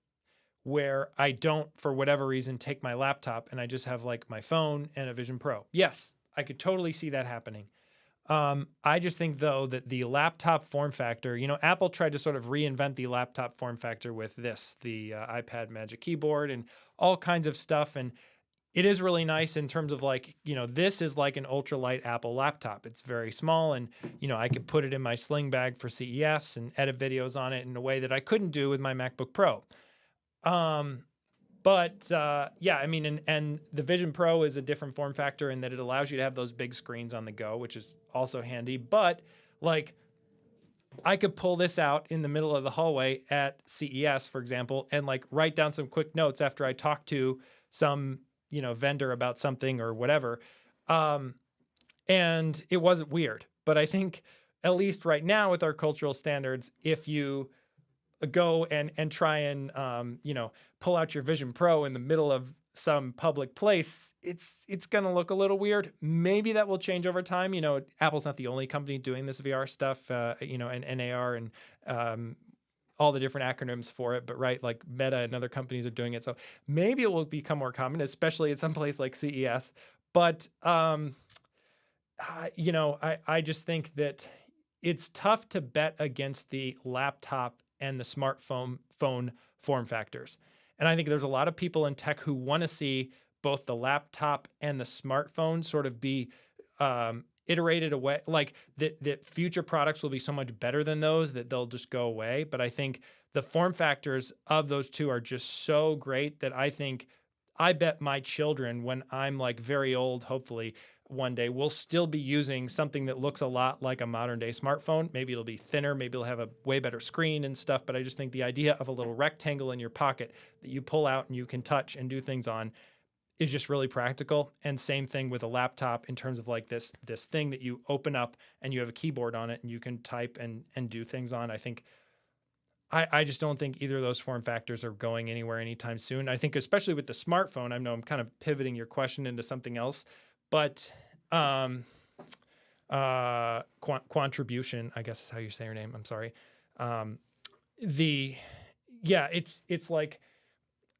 Speaker 1: where I don't, for whatever reason, take my laptop and I just have like my phone and a Vision Pro? Yes, I could totally see that happening. I just think, though, that the laptop form factor, you know, Apple tried to sort of reinvent the laptop form factor with the iPad Magic Keyboard and all kinds of stuff. And it is really nice in terms of like, you know, this is like an ultralight Apple laptop. It's very small, and, you know, I could put it in my sling bag for CES and edit videos on it in a way that I couldn't do with my MacBook Pro. Yeah, I mean, and the Vision Pro is a different form factor in that it allows you to have those big screens on the go, which is also handy. But like, I could pull this out in the middle of the hallway at CES, for example, and like write down some quick notes after I talk to some, you know, vendor about something or whatever. And it wasn't weird. But I think, at least right now with our cultural standards, if you go and try and you know, pull out your Vision Pro in the middle of some public place, it's going to look a little weird. Maybe that will change over time. You know, Apple's not the only company doing this VR stuff, you know, and AR and all the different acronyms for it, but right, like Meta and other companies are doing it. So maybe it will become more common, especially at some place like CES. But I just think that it's tough to bet against the laptop and the smartphone form factors. And I think there's a lot of people in tech who want to see both the laptop and the smartphone sort of be iterated away, like that future products will be so much better than those that they'll just go away. But I think the form factors of those two are just so great that I bet my children, when I'm like very old, hopefully one day, will still be using something that looks a lot like a modern day smartphone. Maybe it'll be thinner, maybe it'll have a way better screen and stuff. But I just think the idea of a little rectangle in your pocket that you pull out and you can touch and do things on is just really practical. And same thing with a laptop in terms of like this thing that you open up and you have a keyboard on it and you can type and do things on. I just don't think either of those form factors are going anywhere anytime soon. I think especially with the smartphone, I know I'm kind of pivoting your question into something else, but Quantribution, I guess is how you say your name. I'm sorry. It's like,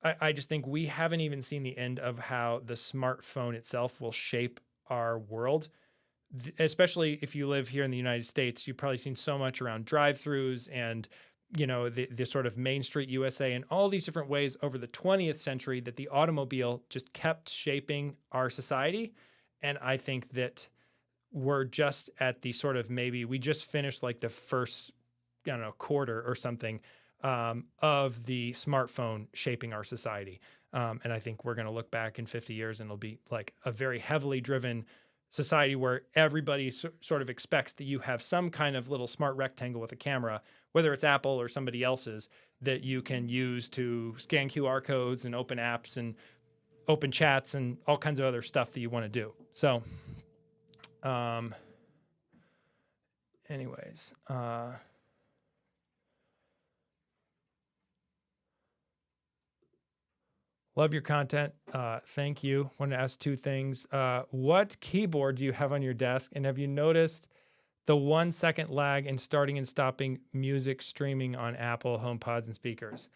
Speaker 1: I just think we haven't even seen the end of how the smartphone itself will shape our world. Especially if you live here in the United States, you've probably seen so much around drive-thrus and the sort of Main Street USA and all these different ways over the 20th century that the automobile just kept shaping our society. And I think that we're just at the sort of, maybe we just finished like the first, quarter or something of the smartphone shaping our society. And I think we're going to look back in 50 years and it'll be like a very heavily driven society where everybody sort of expects that you have some kind of little smart rectangle with a camera, whether it's Apple or somebody else's, that you can use to scan QR codes and open apps and open chats and all kinds of other stuff that you want to do. So, anyways, love your content. Thank you. Want to ask two things. What keyboard do you have on your desk? And have you noticed the 1 second lag in starting and stopping music streaming on Apple HomePods and speakers?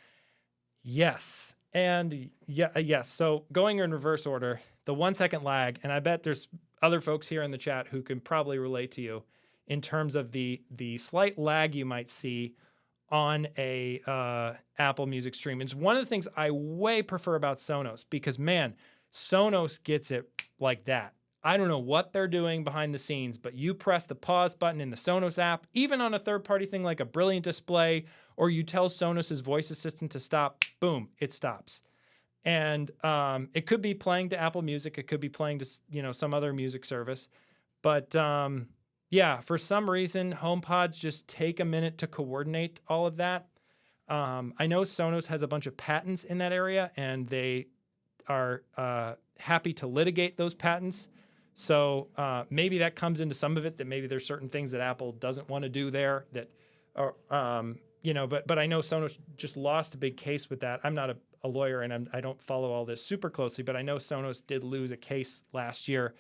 Speaker 1: Yes. And yes. So going in reverse order, the 1 second lag, and I bet there's other folks here in the chat who can probably relate to you in terms of the slight lag you might see on a Apple Music stream. It's one of the things I way prefer about Sonos because, man, Sonos gets it like that. I don't know what they're doing behind the scenes, but you press the pause button in the Sonos app, even on a third-party thing like a Brilliant Display, or you tell Sonos's voice assistant to stop, boom, it stops. And it could be playing to Apple Music. It could be playing to some other music service. But for some reason, HomePods just take a minute to coordinate all of that. I know Sonos has a bunch of patents in that area, and they are happy to litigate those patents. So maybe that comes into some of it, that maybe there's certain things that Apple doesn't want to do there that are, but I know Sonos just lost a big case with that. I'm not a lawyer and I don't follow all this super closely, but I know Sonos did lose a case last year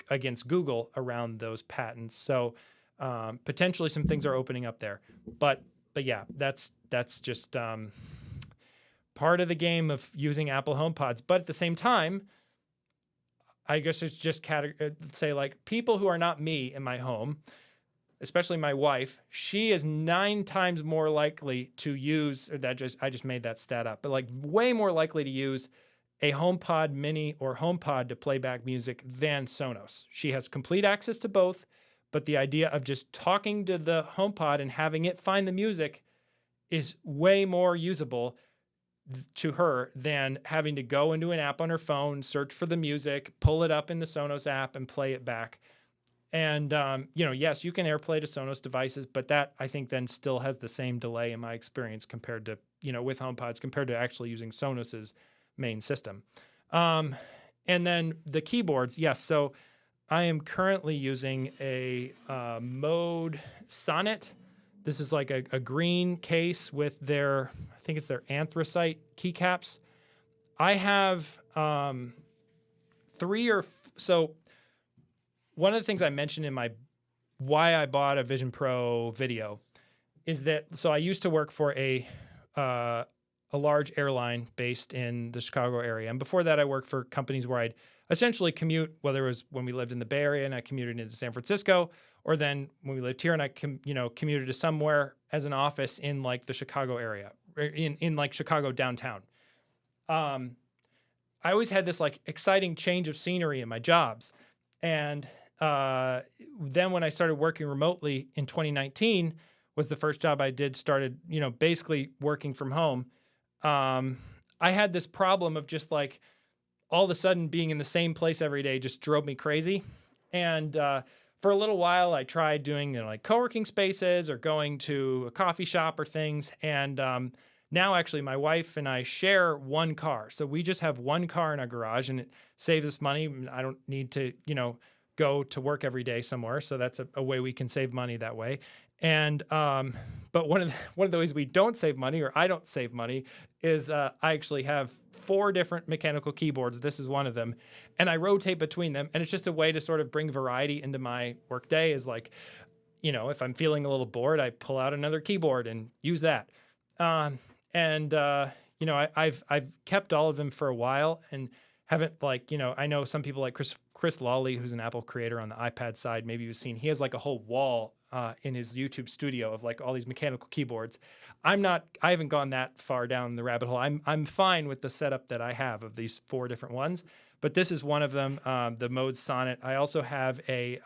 Speaker 1: against Google around those patents. So potentially some things are opening up there, but yeah, that's just part of the game of using Apple HomePods. But at the same time, I guess it's just say like people who are not me in my home, especially my wife, she is 9 times more likely to use, I just made that stat up, but like way more likely to use a HomePod Mini or HomePod to play back music than Sonos. She has complete access to both, but the idea of just talking to the HomePod and having it find the music is way more usable to her than having to go into an app on her phone, search for the music, pull it up in the Sonos app and play it back. And, yes, you can AirPlay to Sonos devices, but that I think then still has the same delay in my experience compared to, with HomePods compared to actually using Sonos's main system. And then the keyboards. Yes. So I am currently using a Mode Sonnet. This is like a green case with I think it's their anthracite keycaps. I have 3 or so. One of the things I mentioned in my why I bought a Vision Pro video is that, so I used to work for a large airline based in the Chicago area. And before that, I worked for companies where I'd essentially commute, whether it was when we lived in the Bay Area and I commuted into San Francisco, or then when we lived here and I commuted to somewhere as an office in like the Chicago area, in like Chicago downtown. I always had this like exciting change of scenery in my jobs. And then when I started working remotely in 2019 was the first job I started, basically working from home. I had this problem of just like all of a sudden being in the same place every day just drove me crazy. And for a little while, I tried doing like co-working spaces or going to a coffee shop or things. And now actually my wife and I share one car. So we just have one car in our garage and it saves us money. I don't need to, go to work every day somewhere. So that's a way we can save money that way. And but one of the ways we don't save money, or I don't save money, is I actually have 4 different mechanical keyboards. This is one of them, and I rotate between them. And it's just a way to sort of bring variety into my workday. Is like, if I'm feeling a little bored, I pull out another keyboard and use that. I've kept all of them for a while and haven't I know some people like Chris Lawley, who's an Apple creator on the iPad side. Maybe you've seen, he has like a whole wall in his YouTube studio of like all these mechanical keyboards. I haven't gone that far down the rabbit hole. I'm fine with the setup that I have of these 4 different ones, but this is one of them, the Mode Sonnet. I also have a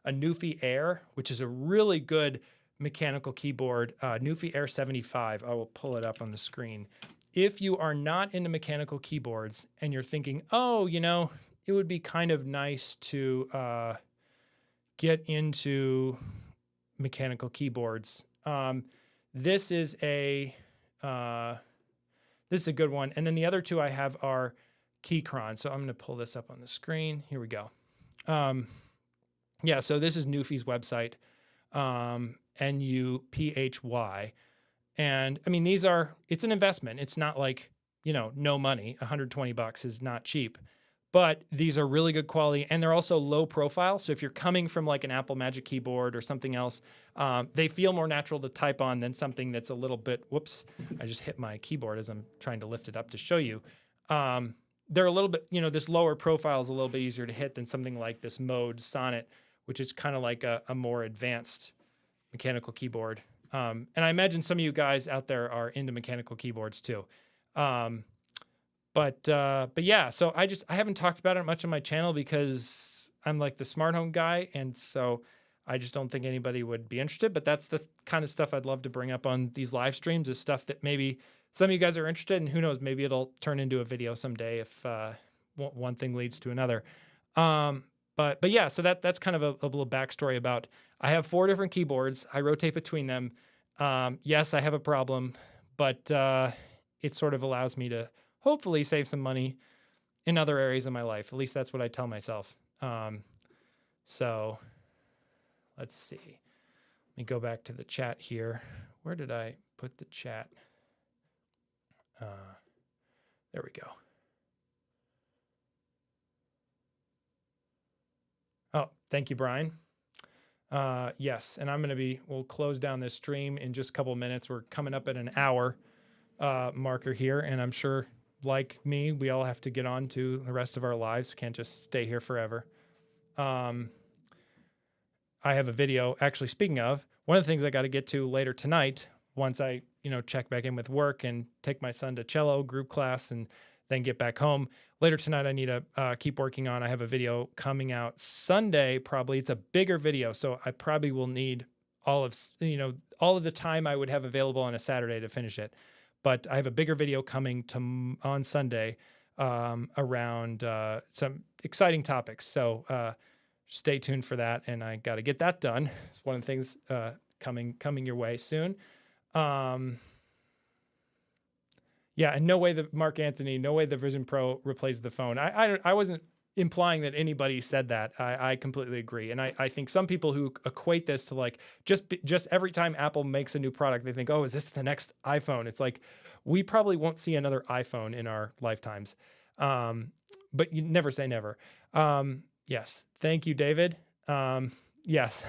Speaker 1: Newfie Air, which is a really good mechanical keyboard, Newfie Air 75. I will pull it up on the screen. If you are not into mechanical keyboards and you're thinking, it would be kind of nice to get into mechanical keyboards, this is a good one. And then the other 2 I have are Keychron. So I'm going to pull this up on the screen. Here we go. So this is Newfie's website, Nuphy. And I mean, it's an investment. It's not like, no money. $120 is not cheap, but these are really good quality and they're also low profile. So if you're coming from like an Apple Magic Keyboard or something else, they feel more natural to type on than something that's a little bit, whoops, I just hit my keyboard as I'm trying to lift it up to show you. They're a little bit, this lower profile is a little bit easier to hit than something like this Mode Sonnet, which is kind of like a more advanced mechanical keyboard. And I imagine some of you guys out there are into mechanical keyboards too. But yeah, so I haven't talked about it much on my channel because I'm like the smart home guy. And so I just don't think anybody would be interested, but that's the kind of stuff I'd love to bring up on these live streams, is stuff that maybe some of you guys are interested in. Who knows, maybe it'll turn into a video someday if one thing leads to another. But yeah, so that's kind of a little backstory about, I have 4 different keyboards. I rotate between them. Yes, I have a problem, but it sort of allows me to hopefully save some money in other areas of my life. At least that's what I tell myself. So let's see. Let me go back to the chat here. Where did I put the chat? There we go. Oh, thank you, Brian. Yes, and we'll close down this stream in just a couple of minutes. We're coming up at an hour marker here, and I'm sure, like me, we all have to get on to the rest of our lives. We can't just stay here forever. I have a video, actually, speaking of, one of the things I got to get to later tonight, once I, check back in with work and take my son to cello group class and then get back home. Later tonight, I need to keep working on. I have a video coming out Sunday, probably. It's a bigger video, so I probably will need all of the time I would have available on a Saturday to finish it. But I have a bigger video coming on Sunday around some exciting topics. So stay tuned for that, and I got to get that done. It's one of the things coming your way soon. Yeah, and no way the Vision Pro replaces the phone. I wasn't implying that anybody said that. I completely agree. And I think some people who equate this to like, just every time Apple makes a new product, they think, oh, is this the next iPhone? It's like, we probably won't see another iPhone in our lifetimes. But you never say never. Yes. Thank you, David. Yes.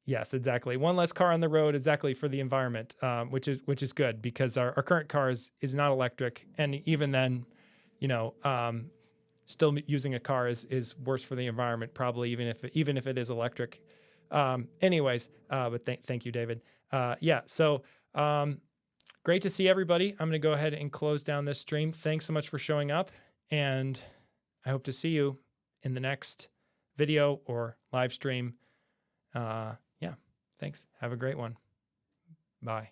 Speaker 1: Yes, exactly. One less car on the road, exactly, for the environment, which is good because our current car is not electric, and even then, you know, still using a car is worse for the environment, probably even if it is electric. Anyways, but thank you, David. Yeah, so great to see everybody. I'm going to go ahead and close down this stream. Thanks so much for showing up, and I hope to see you in the next video or live stream. Yeah, thanks. Have a great one. Bye.